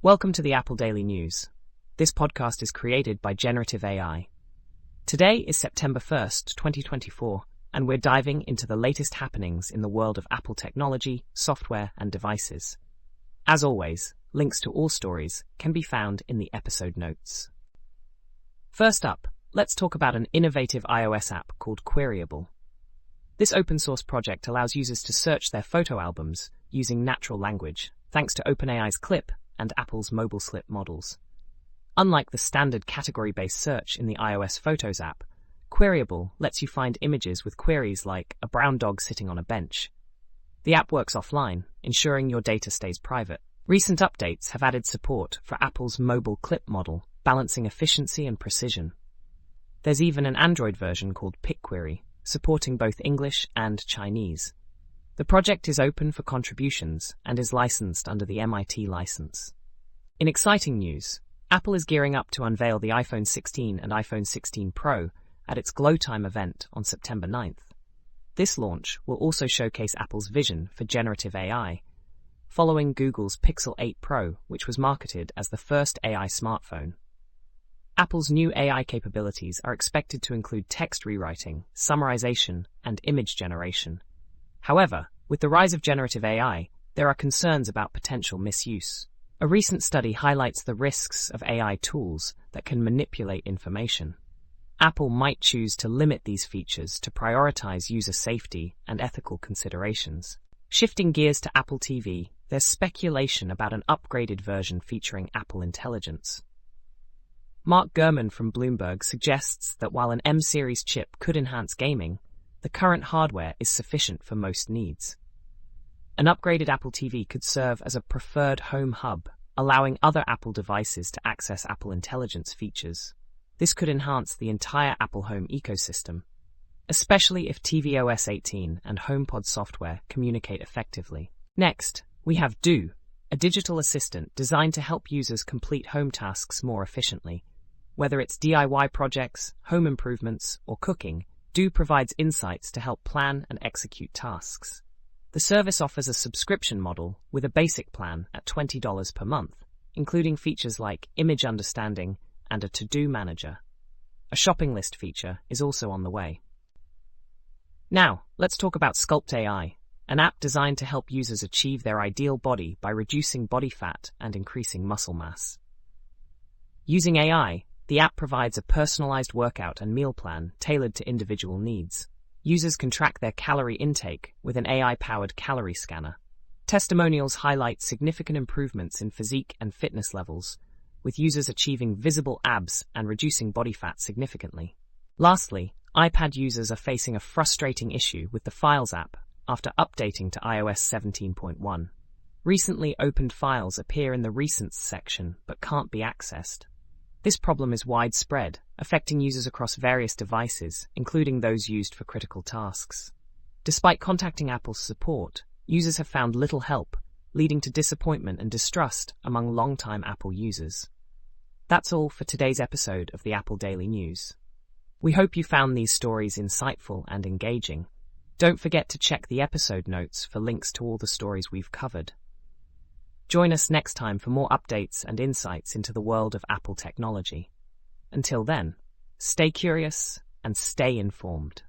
Welcome to the Apple Daily News. This podcast is created by Generative AI. Today is September 1st, 2024, and we're diving into the latest happenings in the world of Apple technology, software, and devices. As always, links to all stories can be found in the episode notes. First up, let's talk about an innovative iOS app called Queryable. This open-source project allows users to search their photo albums using natural language, thanks to OpenAI's Clip and Apple's Mobile Slip models. Unlike the standard category-based search in the iOS Photos app, Queryable lets you find images with queries like a brown dog sitting on a bench. The app works offline, ensuring your data stays private. Recent updates have added support for Apple's Mobile Clip model, balancing efficiency and precision. There's even an Android version called PicQuery, supporting both English and Chinese. The project is open for contributions and is licensed under the MIT license. In exciting news, Apple is gearing up to unveil the iPhone 16 and iPhone 16 Pro at its Glow Time event on September 9th. This launch will also showcase Apple's vision for generative AI, following Google's Pixel 8 Pro, which was marketed as the first AI smartphone. Apple's new AI capabilities are expected to include text rewriting, summarization, and image generation. However, with the rise of generative AI, there are concerns about potential misuse. A recent study highlights the risks of AI tools that can manipulate information. Apple might choose to limit these features to prioritize user safety and ethical considerations. Shifting gears to Apple TV, there's speculation about an upgraded version featuring Apple Intelligence. Mark Gurman from Bloomberg suggests that while an M-series chip could enhance gaming, the current hardware is sufficient for most needs. An upgraded Apple TV could serve as a preferred home hub, allowing other Apple devices to access Apple Intelligence features. This could enhance the entire Apple Home ecosystem, especially if tvOS 18 and HomePod software communicate effectively. Next, we have Dooe, a digital assistant designed to help users complete home tasks more efficiently. Whether it's DIY projects, home improvements, or cooking, Dooe provides insights to help plan and execute tasks. The service offers a subscription model with a basic plan at $20 per month, including features like image understanding and a to-do manager. A shopping list feature is also on the way. Now, let's talk about SculptAI, an app designed to help users achieve their ideal body by reducing body fat and increasing muscle mass. Using AI, the app provides a personalized workout and meal plan tailored to individual needs. Users can track their calorie intake with an AI-powered calorie scanner. Testimonials highlight significant improvements in physique and fitness levels, with users achieving visible abs and reducing body fat significantly. Lastly, iPad users are facing a frustrating issue with the Files app after updating to iOS 17.1. Recently opened files appear in the Recents section but can't be accessed. This problem is widespread, affecting users across various devices, including those used for critical tasks. Despite contacting Apple's support, users have found little help, leading to disappointment and distrust among longtime Apple users. That's all for today's episode of the Apple Daily News. We hope you found these stories insightful and engaging. Don't forget to check the episode notes for links to all the stories we've covered. Join us next time for more updates and insights into the world of Apple technology. Until then, stay curious and stay informed.